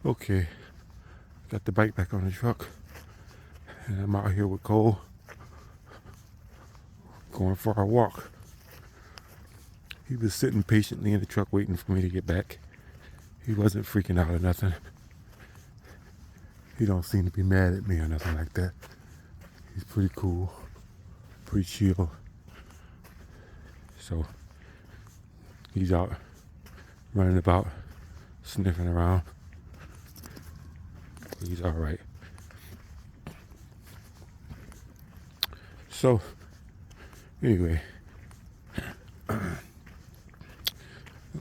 Okay, got the bike back on the truck, and I'm out here with Cole, going for our walk. He was sitting patiently in the truck waiting for me to get back. He wasn't freaking out or nothing. He don't seem to be mad at me or nothing like that. He's pretty cool, pretty chill. So he's out running about, sniffing around. He's all right. So anyway, I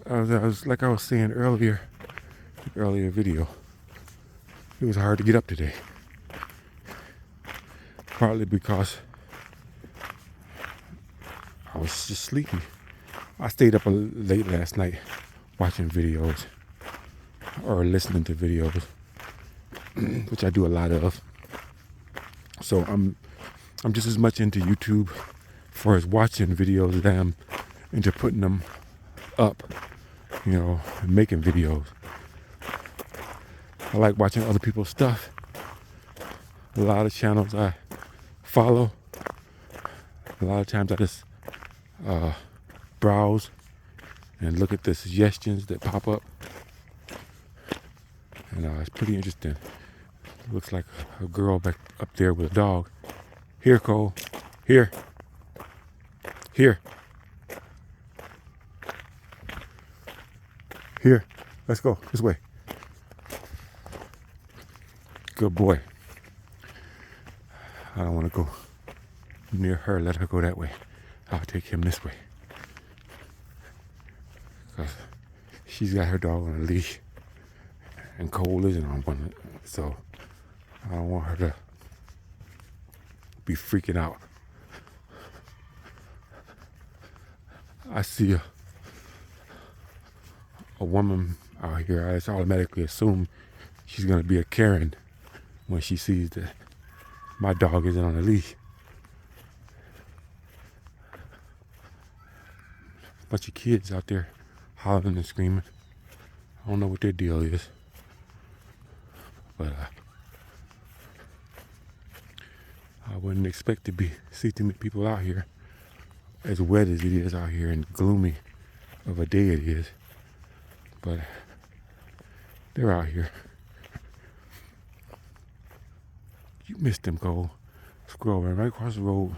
was saying earlier video, it was hard to get up today. Partly because I was just sleepy. I stayed up late last night watching videos or listening to videos, which I do a lot of. So I'm just as much into YouTube for as watching videos as I am into putting them up, and making videos. I like watching other people's stuff. A lot of channels I follow. A lot of times I just browse and look at the suggestions that pop up. And it's pretty interesting. Looks like a girl back up there with a dog. Here, Cole. Here. Here. Here. Let's go. This way. Good boy. I don't want to go near her. Let her go that way. I'll take him this way. Because she's got her dog on a leash. And Cole isn't on one. So I don't want her to be freaking out. I see a woman out here. I just automatically assume she's going to be a Karen when she sees that my dog isn't on a leash. Bunch of kids out there hollering and screaming. I don't know what their deal is. But I wouldn't expect to see too many people out here as wet as it is out here and gloomy of a day it is. But they're out here. You missed him, Cole. Squirrel ran right across the road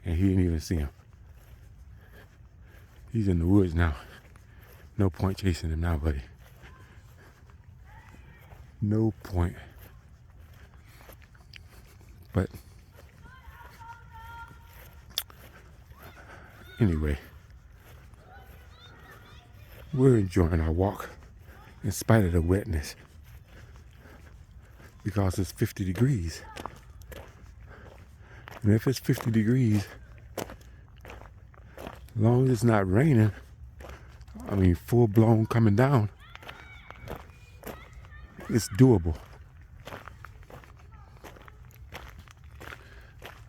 and he didn't even see him. He's in the woods now. No point chasing him now, buddy. No point. But anyway, we're enjoying our walk in spite of the wetness because it's 50 degrees. And if it's 50 degrees, as long as it's not raining, full blown coming down, it's doable.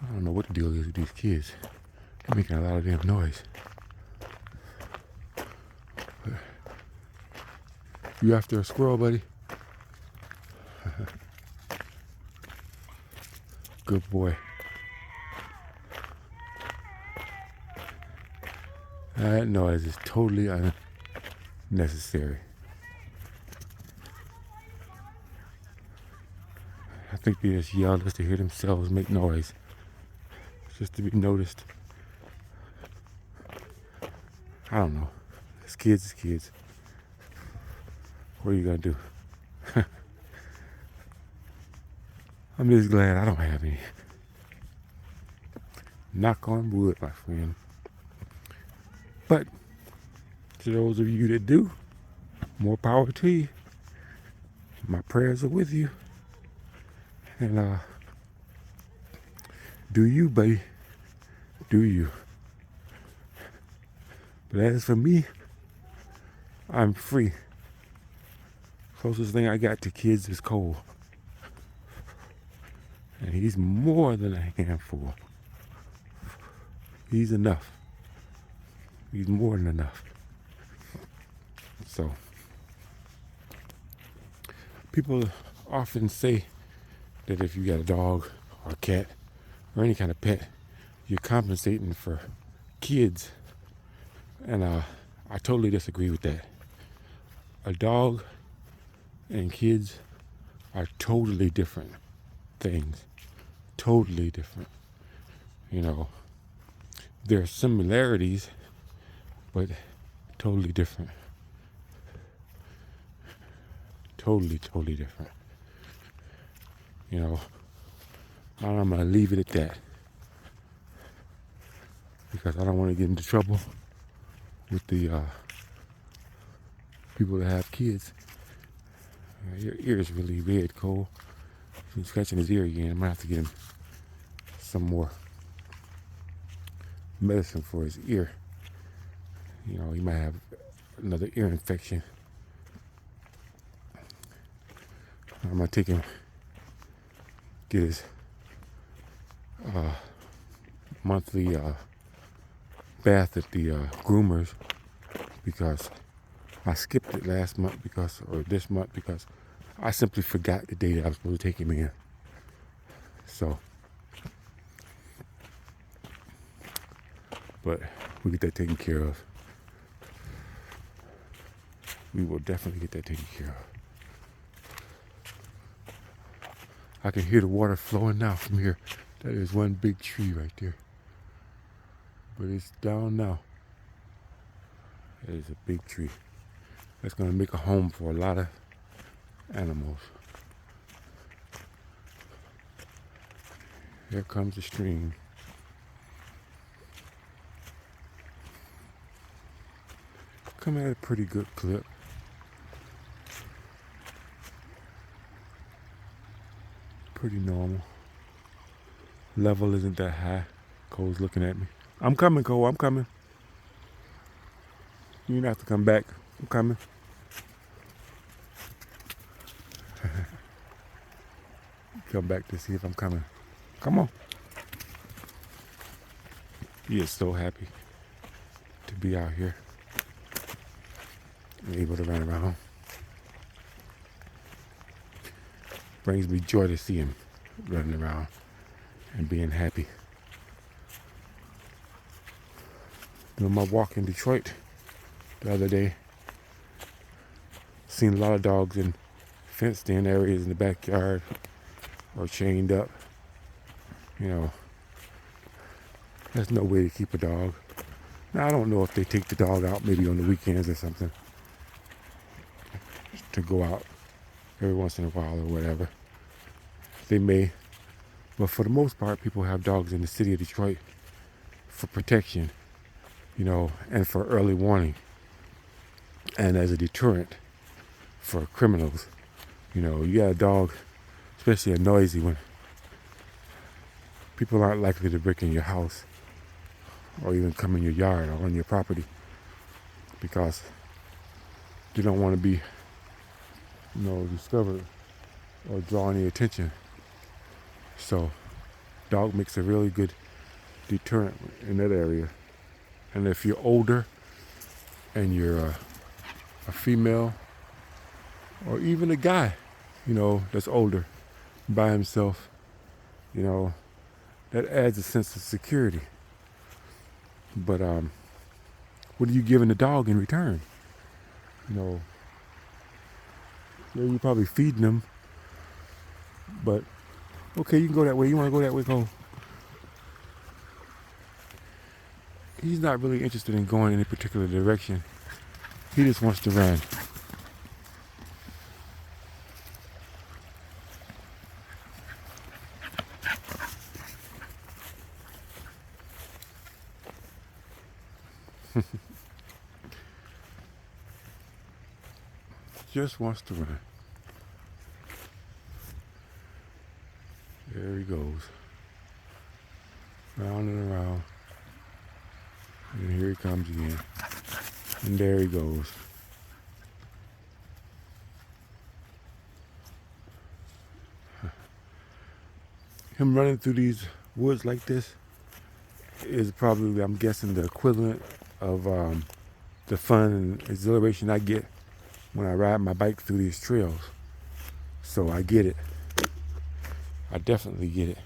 I don't know what the deal is with these kids. They're making a lot of damn noise. You after a squirrel, buddy? Good boy. That noise is totally unnecessary. I think they just yell just to hear themselves make noise. Just to be noticed. I don't know. It's kids, it's kids. What are you gonna do? I'm just glad I don't have any. Knock on wood, my friend. But to those of you that do, more power to you. My prayers are with you. And do you, buddy. Do you. But as for me, I'm free. Closest thing I got to kids is Cole. And he's more than a handful. He's enough. He's more than enough. So, People often say that if you got a dog or a cat or any kind of pet, you're compensating for kids. And I totally disagree with that. A dog and kids are totally different things. Totally different. You know, there are similarities, but totally different. Totally different. You know, I'm going to leave it at that. Because I don't want to get into trouble with the people that have kids. Your ear is really red, Cole. He's scratching his ear again. I'm going to have to get him some more medicine for his ear. You know, he might have another ear infection. I'm going to take him, get his monthly bath at the groomers, because I skipped it last month or this month because I simply forgot the day that I was supposed to take him in. So, but we get that taken care of. We will definitely get that taken care of. I can hear the water flowing now from here. That is one big tree right there. But it's down now. That is a big tree. That's going to make a home for a lot of animals. Here comes the stream. Coming at a pretty good clip. Pretty normal. Level isn't that high. Cole's looking at me. I'm coming, Cole. I'm coming. You don't have to come back. I'm coming. Come back to see if I'm coming. Come on. He is so happy to be out here and able to run around. Brings me joy to see him running around and being happy. Doing my walk in Detroit the other day, seen a lot of dogs in fenced in areas in the backyard or chained up. You know, there's no way to keep a dog. Now, I don't know if they take the dog out maybe on the weekends or something to go out every once in a while or whatever. They may. But for the most part, people have dogs in the city of Detroit for protection, you know, and for early warning. And as a deterrent for criminals. You know, you got a dog, especially a noisy one. People aren't likely to break in your house or even come in your yard or on your property because they don't want to be, you know, discovered or draw any attention. So, dog makes a really good deterrent in that area. And if you're older and you're a female or even a guy, you know, that's older by himself, you know, that adds a sense of security. But what are you giving the dog in return? You know, you're probably feeding them, but okay, you can go that way. You want to go that way, go. He's not really interested in going in any particular direction. He just wants to run. Just wants to run. There he goes. Round and around. And here he comes again. And there he goes. Him running through these woods like this is probably, I'm guessing, the equivalent of the fun and exhilaration I get when I ride my bike through these trails. So I get it. I definitely get it.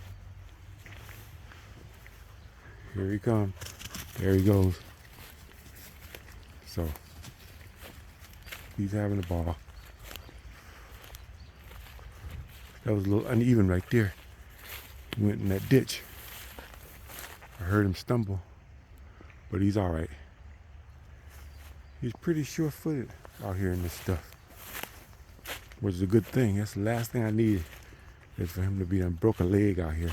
Here he comes. There he goes. So he's having a ball. That was a little uneven right there. He went in that ditch. I heard him stumble, but he's all right. He's pretty sure-footed out here in this stuff, which is a good thing. That's the last thing I need is for him to be done broke a leg out here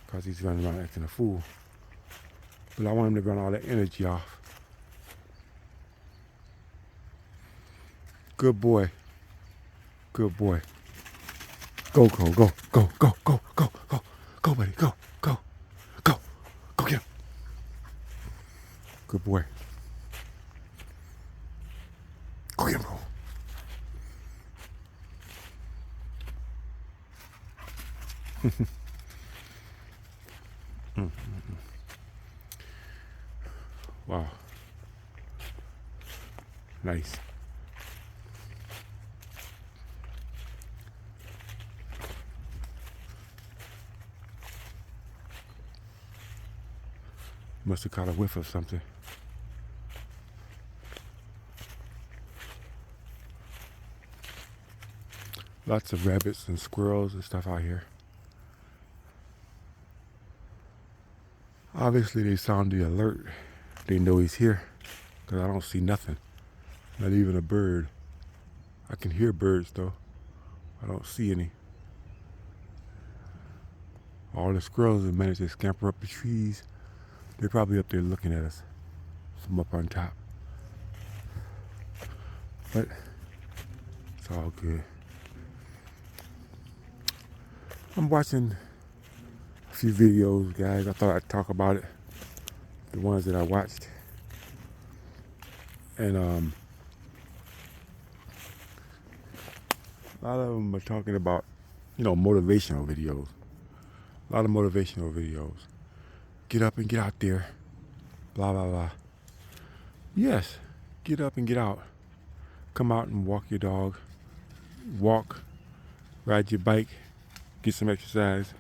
because he's running around acting a fool. But I want him to run all that energy off. Good boy. Good boy. Go, Cole. Go, go, go, go, go, go. Go, buddy. Go, go, go. Go get him. Good boy. Go get him, Cole. Wow. Nice. Must have caught a whiff of something. Lots of rabbits and squirrels and stuff out here. Obviously they sound the alert. They know he's here because I don't see nothing. Not even a bird. I can hear birds though. I don't see any. All the squirrels have managed to scamper up the trees. They're probably up there looking at us from up on top. But it's all good. I'm watching a few videos, guys. I thought I'd talk about it. The ones that I watched. And a lot of them are talking about, motivational videos. A lot of motivational videos. Get up and get out there. Blah, blah, blah. Yes, get up and get out. Come out and walk your dog. Walk. Ride your bike. Get some exercise.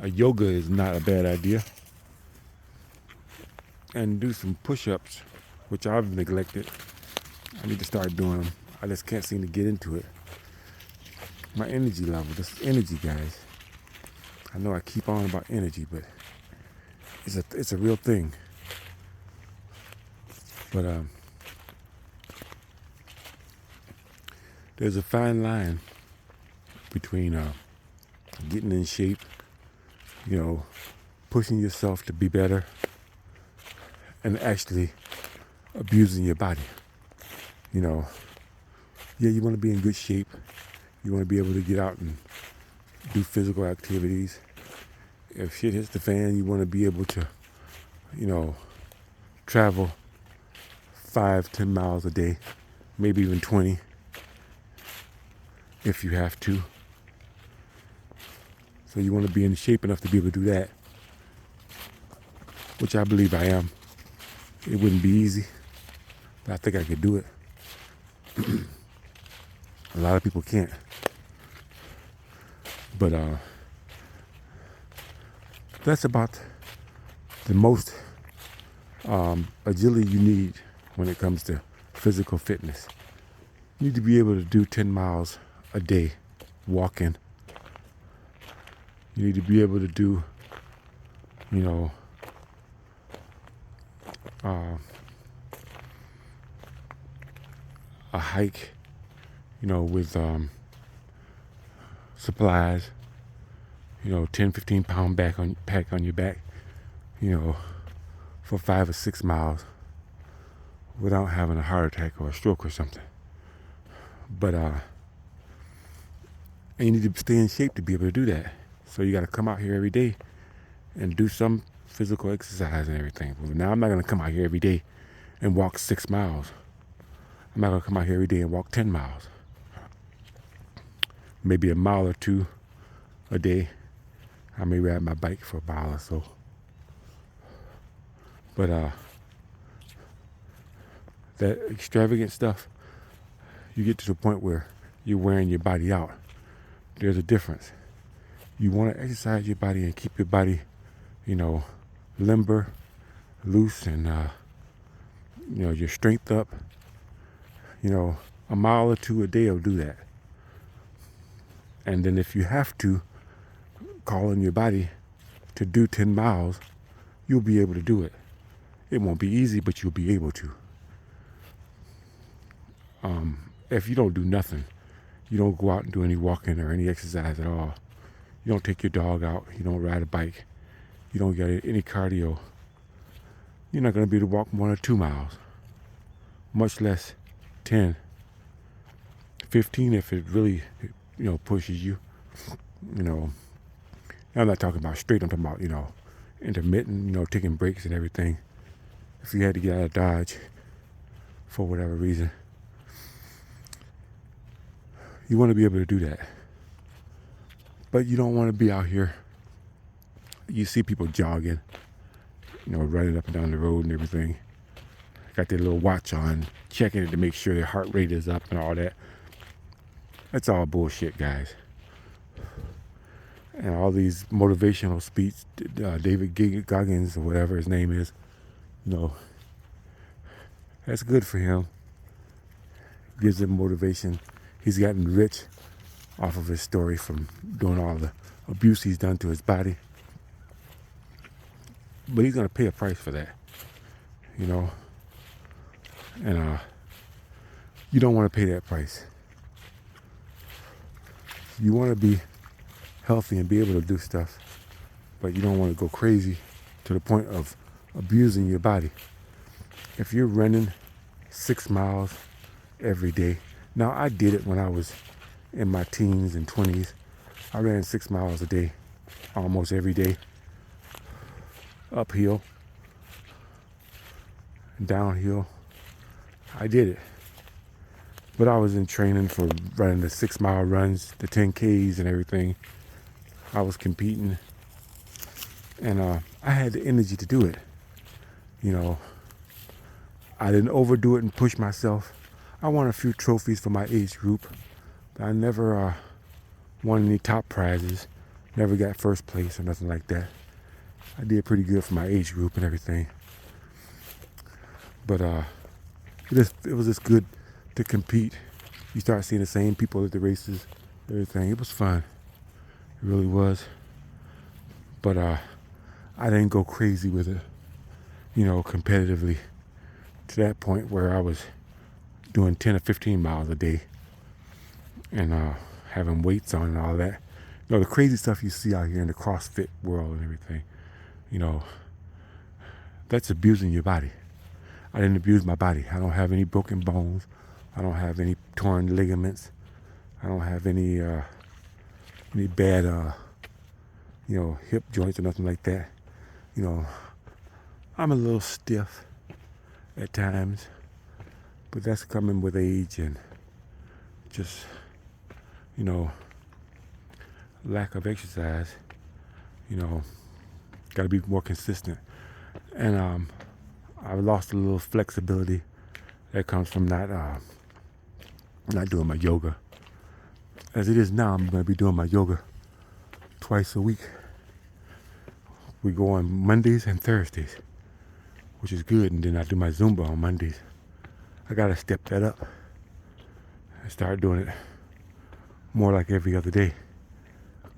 Yoga is not a bad idea. And do some push-ups, which I've neglected. I need to start doing them. I just can't seem to get into it. My energy level, this energy, guys. I know I keep on about energy, but it's a real thing. But there's a fine line between getting in shape, pushing yourself to be better, and actually abusing your body. Yeah, you want to be in good shape. You want to be able to get out and do physical activities. If shit hits the fan, you want to be able to, travel 5-10 miles a day, maybe even 20, if you have to. So you want to be in shape enough to be able to do that, which I believe I am. It wouldn't be easy, but I think I could do it. A lot of people can't. But that's about the most agility you need when it comes to physical fitness. You need to be able to do 10 miles a day walking. You need to be able to do, a hike, with supplies, 10-15 pound pack on your back, for 5 or 6 miles without having a heart attack or a stroke or something. But and you need to stay in shape to be able to do that. So you got to come out here every day and do some physical exercise and everything. But now I'm not going to come out here every day and walk 6 miles. I'm not going to come out here every day and walk 10 miles. Maybe a mile or two a day. I may ride my bike for a mile or so. But that extravagant stuff, you get to the point where you're wearing your body out. There's a difference. You want to exercise your body and keep your body, limber, loose, and your strength up. A mile or two a day will do that. And then if you have to call on your body to do 10 miles, you'll be able to do it. It won't be easy, but you'll be able to. If you don't do nothing, you don't go out and do any walking or any exercise at all, you don't take your dog out, you don't ride a bike, you don't get any cardio, you're not going to be able to walk more than 2 miles, much less 10, 15 if it really, pushes you. I'm not talking about straight, I'm talking about, intermittent, taking breaks and everything. If you had to get out of Dodge for whatever reason, you want to be able to do that. But you don't want to be out here. You see people jogging, running up and down the road and everything. Got their little watch on, checking it to make sure their heart rate is up and all that. That's all bullshit, guys. And all these motivational speech, David Goggins or whatever his name is, that's good for him. Gives him motivation. He's gotten rich off of his story from doing all the abuse he's done to his body. But he's going to pay a price for that, And you don't want to pay that price. You want to be healthy and be able to do stuff, but you don't want to go crazy to the point of abusing your body. If you're running 6 miles every day, now I did it when I was in my teens and 20s. I ran 6 miles a day, almost every day, uphill, downhill. I did it. But I was in training for running the 6 mile runs, the 10Ks and everything. I was competing, and I had the energy to do it. I didn't overdo it and push myself. I won a few trophies for my age group, but I never won any top prizes, never got first place or nothing like that. I did pretty good for my age group and everything. But it was just good to compete. You start seeing the same people at the races, everything. It was fun. It really was. But I didn't go crazy with it, competitively to that point where I was doing 10 or 15 miles a day and having weights on and all that. The crazy stuff you see out here in the CrossFit world and everything, that's abusing your body. I didn't abuse my body. I don't have any broken bones. I don't have any torn ligaments. I don't have any bad, hip joints or nothing like that. I'm a little stiff at times, but that's coming with age and just, lack of exercise. Got to be more consistent. And I've lost a little flexibility that comes from not doing my yoga. As it is now, I'm going to be doing my yoga twice a week. We go on Mondays and Thursdays, which is good, and then I do my Zumba on Mondays. I got to step that up and start doing it more like every other day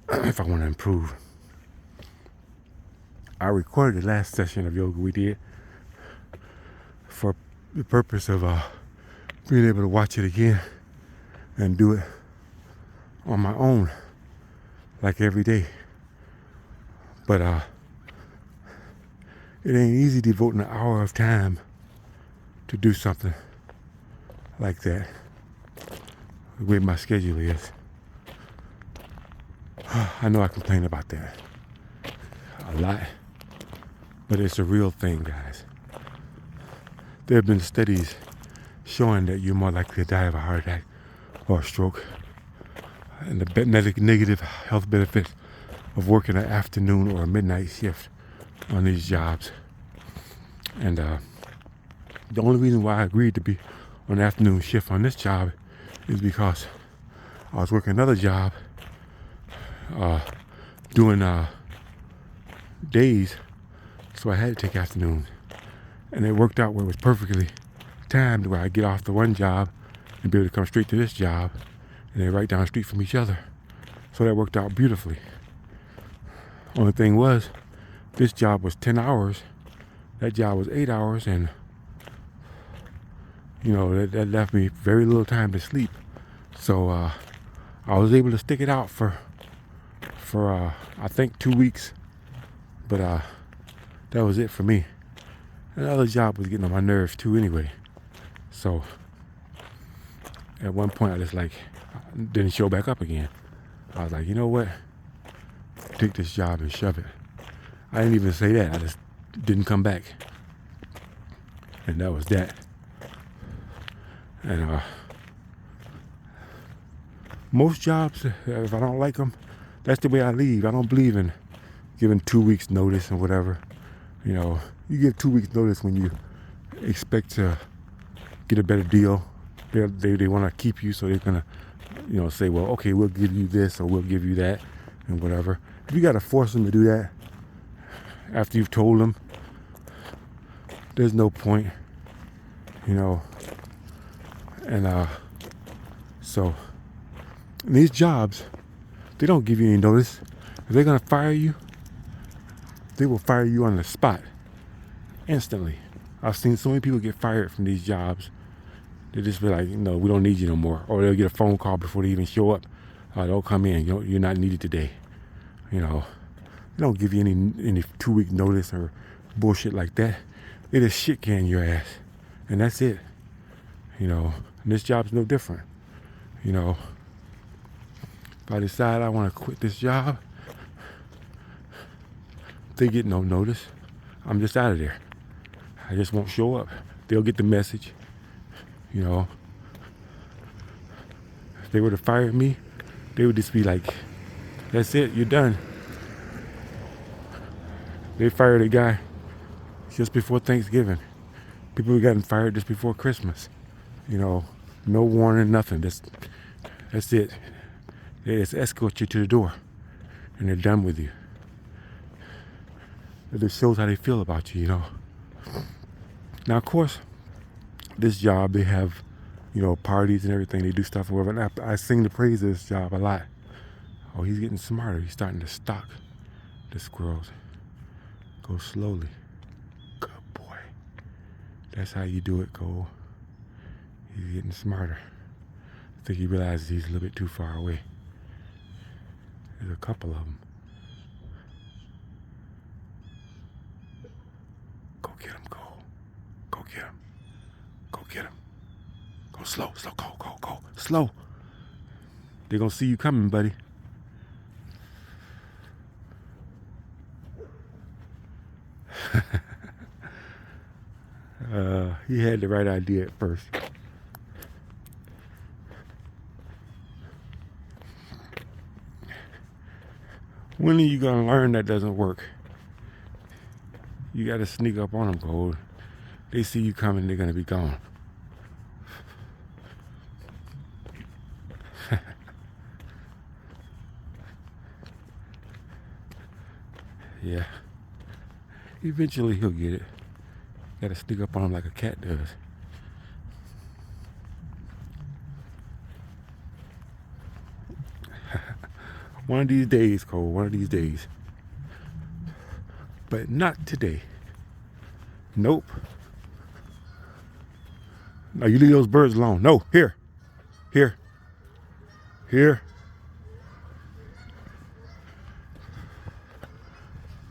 if I want to improve. I recorded the last session of yoga we did for the purpose of being able to watch it again and do it on my own like every day. But it ain't easy devoting an hour of time to do something like that, the way my schedule is. I know I complain about that a lot, but it's a real thing, guys. There have been studies showing that you're more likely to die of a heart attack or a stroke, and the negative health benefits of working an afternoon or a midnight shift on these jobs. And The only reason why I agreed to be on the afternoon shift on this job is because I was working another job, doing days, so I had to take afternoons. And it worked out where it was perfectly timed, where I get off the one job and be able to come straight to this job, and they're right down the street from each other. So that worked out beautifully. Only thing was, this job was 10 hours, that job was 8 hours, and that left me very little time to sleep. So I was able to stick it out for I think 2 weeks, but that was it for me. Another job was getting on my nerves too anyway. So at one point I just didn't show back up again. I was like, you know what? Take this job and shove it. I didn't even say that. I just didn't come back. And that was that. And most jobs, if I don't like them, that's the way I leave. I don't believe in giving 2 weeks notice and whatever. You give 2 weeks notice when you expect to get a better deal. They want to keep you, so they're going to, say, well, okay, we'll give you this or we'll give you that and whatever. If you got to force them to do that after you've told them, there's no point, And so these jobs, they don't give you any notice. If they're going to fire you, they will fire you on the spot, instantly. I've seen so many people get fired from these jobs. They just be like, no, we don't need you no more. Or they'll get a phone call before they even show up. Don't come in. You're not needed today. They don't give you any 2 week notice or bullshit like that. They just shit can your ass, and that's it. And this job's no different. If I decide I want to quit this job, they get no notice. I'm just out of there. I just won't show up. They'll get the message. If they were to fire me, they would just be like, that's it, you're done. They fired a guy just before Thanksgiving. People were getting fired just before Christmas. No warning, nothing. That's it. They just escort you to the door, and they're done with you. It just shows how they feel about you, Now, of course, this job, they have, parties and everything. They do stuff or whatever. And I sing the praise of this job a lot. Oh, he's getting smarter. He's starting to stalk the squirrels. Go slowly. Good boy. That's how you do it, Cole. He's getting smarter. I think he realizes he's a little bit too far away. There's a couple of them. Go get him, Cole. Go get him. Go get him. Go slow, go. Slow. They're gonna see you coming, buddy. He had the right idea at first. When are you gonna learn that doesn't work? You gotta sneak up on them, Cole. They see you coming, they're gonna be gone. Yeah. Eventually he'll get it. Gotta sneak up on him like a cat does. One of these days, Cole, one of these days. But not today. Nope. No, you leave those birds alone. No, here.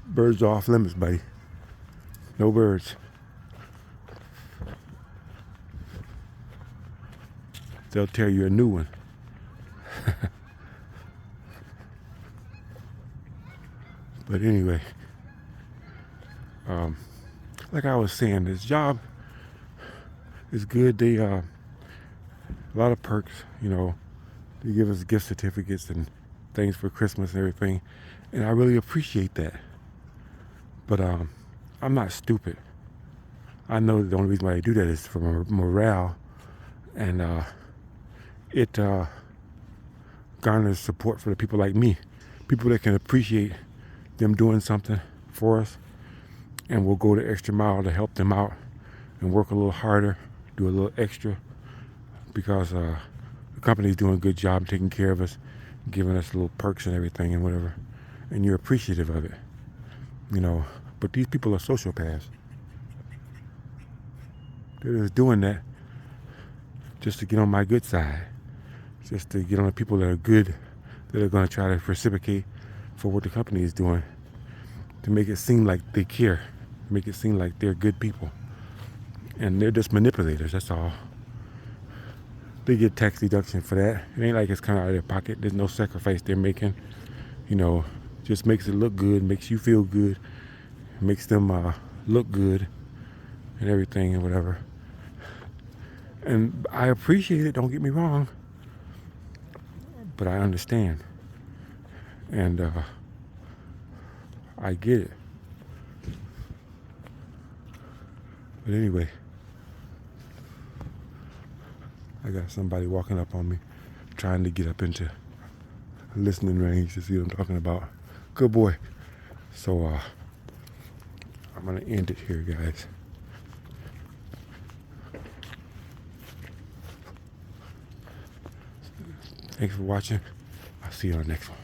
Birds are off limits, buddy. No birds. They'll tear you a new one. But anyway, like I was saying, this job is good. They a lot of perks, They give us gift certificates and things for Christmas and everything, and I really appreciate that. But I'm not stupid. I know the only reason why they do that is for morale, and it garners support for the people like me, people that can appreciate them doing something for us, and will go the extra mile to help them out and work a little harder, do a little extra, because the company's doing a good job taking care of us, giving us little perks and everything and whatever, and you're appreciative of it, you know. But these people are sociopaths. They're just doing that just to get on my good side, just to get on the people that are good, that are going to try to reciprocate for what the company is doing, to make it seem like they care, make it seem like they're good people. And they're just manipulators, that's all. They get tax deduction for that. It ain't like it's coming out of their pocket. There's no sacrifice they're making. You know, just makes it look good, makes you feel good, makes them look good and everything and whatever. And I appreciate it, don't get me wrong, but I understand. And I get it. But anyway, I got somebody walking up on me, trying to get up into listening range to see what I'm talking about. Good boy. So I'm gonna end it here, guys. Thanks for watching. I'll see you on the next one.